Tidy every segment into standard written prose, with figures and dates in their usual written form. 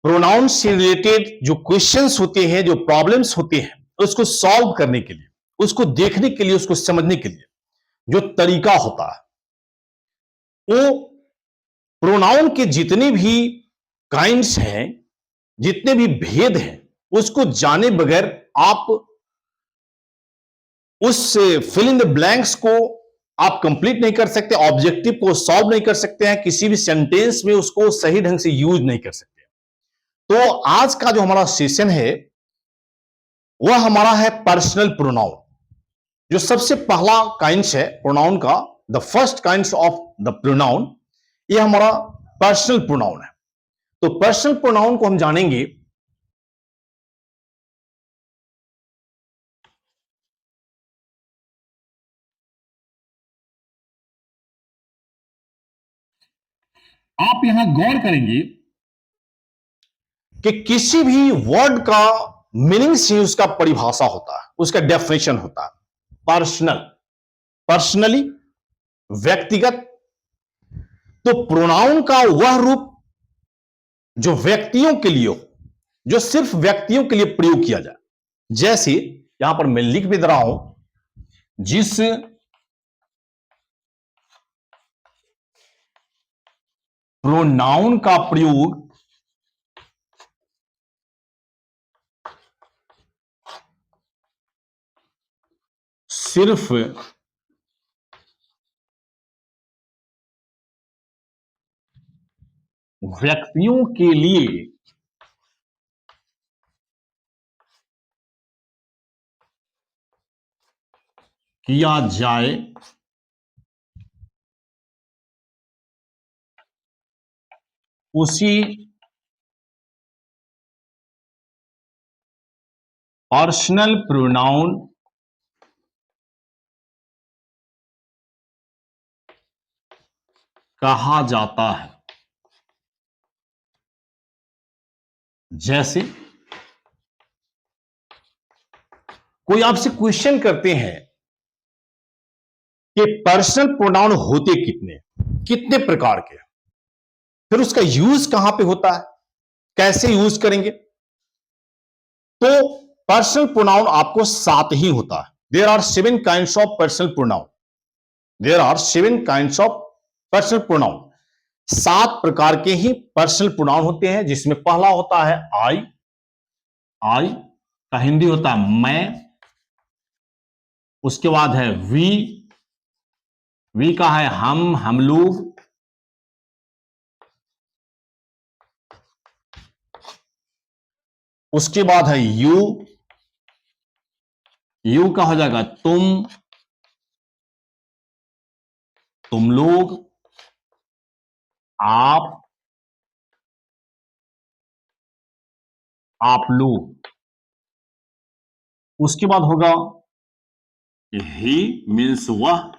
Pronoun से related जो questions होते हैं, जो प्रॉब्लम्स होते हैं, उसको सॉल्व करने के लिए, उसको देखने के लिए, उसको समझने के लिए जो तरीका होता है, वो प्रोनाउन के जितने भी काइंड्स हैं, जितने भी भेद हैं, उसको जाने बगैर आप उस फिल इन द ब्लैंक्स को आप कंप्लीट नहीं कर सकते, ऑब्जेक्टिव को सॉल्व नहीं कर सकते हैं, किसी भी सेंटेंस में उसको सही ढंग से यूज नहीं कर सकते। तो आज का जो हमारा सेशन है वह हमारा है पर्सनल प्रोनाउन। जो सबसे पहला काइंड्स है प्रोनाउन का, the first kinds of the pronoun, ये हमारा पर्सनल प्रोनाउन है। तो पर्सनल प्रोनाउन को हम जानेंगे। आप यहां गौर करेंगे कि किसी भी वर्ड का मीनिंग से उसका परिभाषा होता है, उसका डेफिनेशन होता है। पर्सनल, पर्सनली, व्यक्तिगत। तो प्रोनाउन का वह रूप जो व्यक्तियों के लिए हो, जो सिर्फ व्यक्तियों के लिए प्रयोग किया जाए। जैसे यहां पर मैं लिख भी दे रहा हूं, जिस प्रोनाउन का प्रयोग सिर्फ व्यक्तियों के लिए किया जाए, उसी पर्सनल प्रोनाउन कहा जाता है। जैसे कोई आपसे क्वेश्चन करते हैं कि पर्सनल प्रोनाउन होते कितने, कितने प्रकार के, फिर उसका यूज कहां पे होता है, कैसे यूज करेंगे। तो पर्सनल प्रोनाउन आपको 7 ही होता है। There are 7 kinds of personal pronoun. There are 7 kinds of personal pronoun. 7 प्रकार के ही पर्सनल प्रोनाउन होते हैं, जिसमें पहला होता है आई। आई का हिंदी होता है मैं। उसके बाद है वी। वी का है हम लोग। उसके बाद है यू। यू का हो जाएगा तुम लोग, आप लोग। उसके बाद होगा ही, मीन्स वह।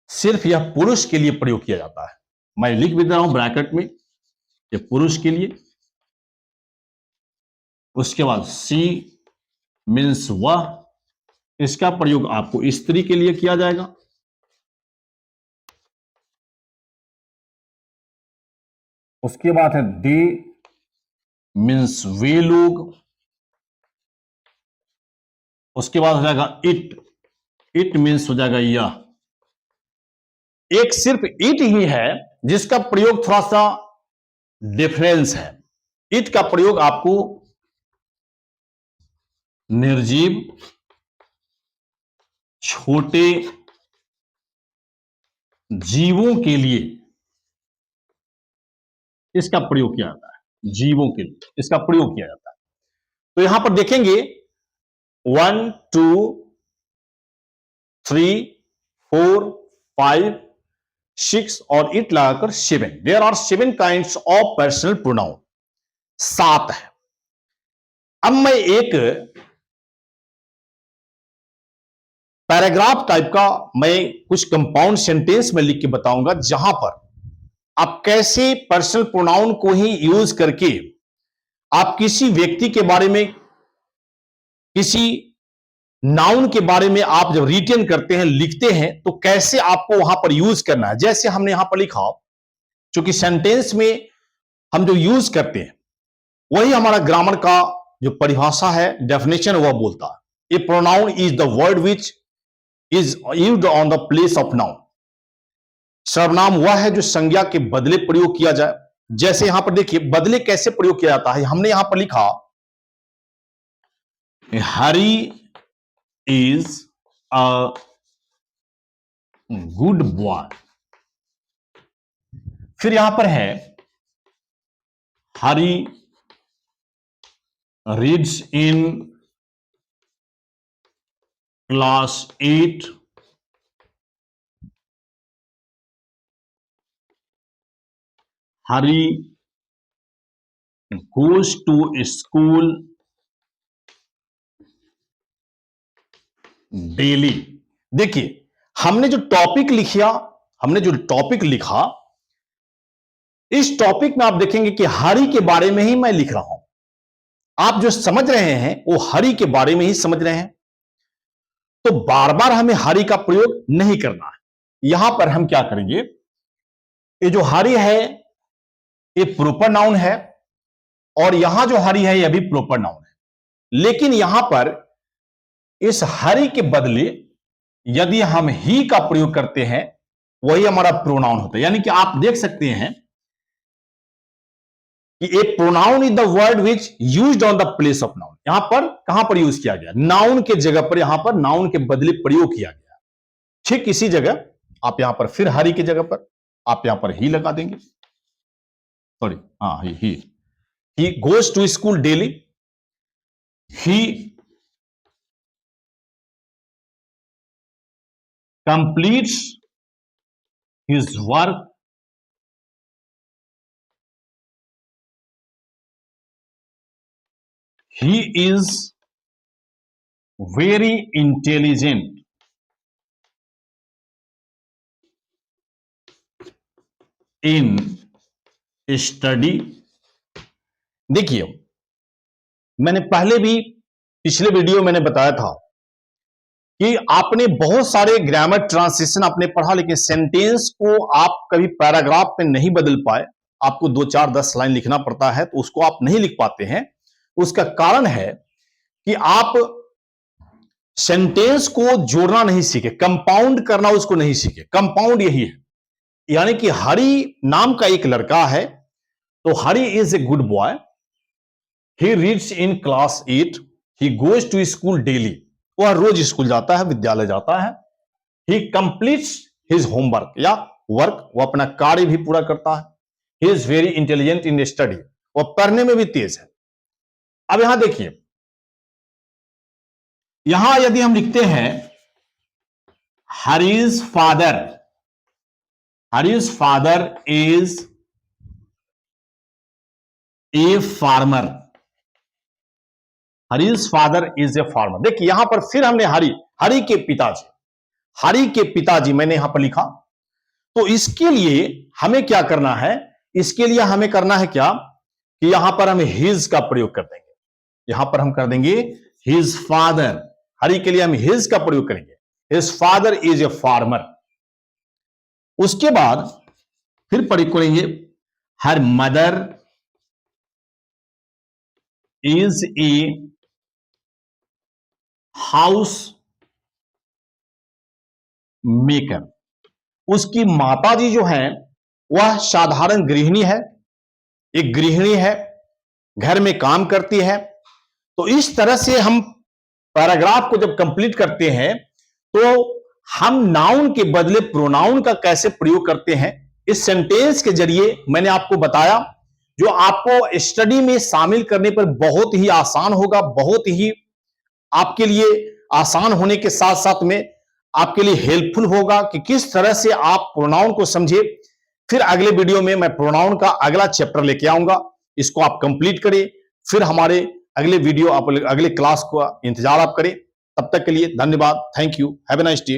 सिर्फ यह पुरुष के लिए प्रयोग किया जाता है। मैं लिख भी दे रहा हूं ब्रैकेट में, यह पुरुष के लिए। उसके बाद सी, मीन्स वह। इसका प्रयोग आपको स्त्री के लिए किया जाएगा। उसके बाद है दे, मीन्स वे लोग। उसके बाद हो जाएगा इट। इट मीन्स हो जाएगा यह। एक सिर्फ इट ही है जिसका प्रयोग थोड़ा सा डिफरेंस है। इट का प्रयोग आपको निर्जीव, छोटे जीवों के लिए इसका प्रयोग किया जाता है। जीवों के लिए इसका प्रयोग किया जाता है। तो यहां पर देखेंगे 1 2 3 4 5 6 और इट लगाकर 7। There are 7 kinds of personal pronoun. 7 है। अब मैं एक पैराग्राफ टाइप का मैं कुछ कंपाउंड सेंटेंस में लिख के बताऊंगा, जहां पर आप कैसे पर्सनल प्रोनाउन को ही यूज करके आप किसी व्यक्ति के बारे में, किसी नाउन के बारे में आप जब रिटेन करते हैं, लिखते हैं, तो कैसे आपको वहां पर यूज करना है। जैसे हमने यहां पर लिखा, चूंकि सेंटेंस में हम जो यूज करते हैं वही हमारा ग्रामर का जो परिभाषा है, डेफिनेशन, वह बोलता है। A pronoun is the word which is used on the place of noun. सर्वनाम वह है जो संज्ञा के बदले प्रयोग किया जाए। जैसे यहां पर देखिए बदले कैसे प्रयोग किया जाता है, हमने यहां पर लिखा Hari is a good boy, फिर यहां पर है Hari reads in class 8, Hari goes to school daily. देखिए हमने जो टॉपिक लिखा, इस टॉपिक में आप देखेंगे कि हरी के बारे में ही मैं लिख रहा हूं। आप जो समझ रहे हैं वो हरी के बारे में ही समझ रहे हैं, तो बार बार हमें हरी का प्रयोग नहीं करना है। यहां पर हम क्या करेंगे, ये जो हरी है ये प्रॉपर नाउन है और यहां जो हरी है यह भी प्रॉपर नाउन है, लेकिन यहां पर इस हरी के बदले यदि हम ही का प्रयोग करते हैं वही हमारा प्रोनाउन होता है। यानी कि आप देख सकते हैं कि a pronoun is the word which used on the place of noun. यहां पर कहां पर यूज किया गया, नाउन के जगह पर, यहां पर नाउन के बदले प्रयोग किया गया। ठीक इसी जगह आप यहां पर फिर हरी की जगह पर आप यहां पर ही लगा देंगे। सॉरी, हाँ, he goes to school daily, he completes his work he is very intelligent in study। देखिए मैंने पहले भी पिछले वीडियो मैंने बताया था कि आपने बहुत सारे ग्रामर ट्रांसलेशन आपने पढ़ा, लेकिन सेंटेंस को आप कभी पैराग्राफ में नहीं बदल पाए। आपको 2 4 10 लाइन लिखना पड़ता है तो उसको आप नहीं लिख पाते हैं। उसका कारण है कि आप सेंटेंस को जोड़ना नहीं सीखे, कंपाउंड करना उसको नहीं सीखे। कंपाउंड यही है, यानी कि हरी नाम का एक लड़का है, तो Hari is a good boy, he reads in class 8, he goes to school daily, वह रोज स्कूल जाता है, विद्यालय जाता है। ही कंप्लीट्स हिज होमवर्क या वर्क, वह अपना कार्य भी पूरा करता है। He is very intelligent in study, वह पढ़ने में भी तेज है। अब यहां देखिए, यहां यदि हम लिखते हैं Hari's father is a farmer, Hari's father is a farmer. देखिए यहां पर फिर हमने हरी के पिताजी मैंने यहां पर लिखा। तो इसके लिए हमें क्या करना है, इसके लिए हमें करना है क्या कि यहां पर हम हिज का प्रयोग कर देंगे। यहां पर हम कर देंगे हिज फादर, हरी के लिए हम हिज का प्रयोग करेंगे, his father is a farmer. उसके बाद फिर प्रयोग करेंगे her mother is a house maker, उसकी माताजी जो है वह साधारण गृहिणी है, एक गृहिणी है, घर में काम करती है। तो इस तरह से हम पैराग्राफ को जब कंप्लीट करते हैं तो हम नाउन के बदले प्रोनाउन का कैसे प्रयोग करते हैं, इस सेंटेंस के जरिए मैंने आपको बताया, जो आपको स्टडी में शामिल करने पर बहुत ही आसान होगा, बहुत ही आपके लिए आसान होने के साथ साथ में आपके लिए हेल्पफुल होगा कि किस तरह से आप प्रोनाउन को समझे। फिर अगले वीडियो में मैं प्रोनाउन का अगला चैप्टर लेके आऊंगा, इसको आप कंप्लीट करें। फिर हमारे अगले वीडियो, अगले क्लास का इंतजार आप करें। तब तक के लिए धन्यवाद। Thank you, have a nice day.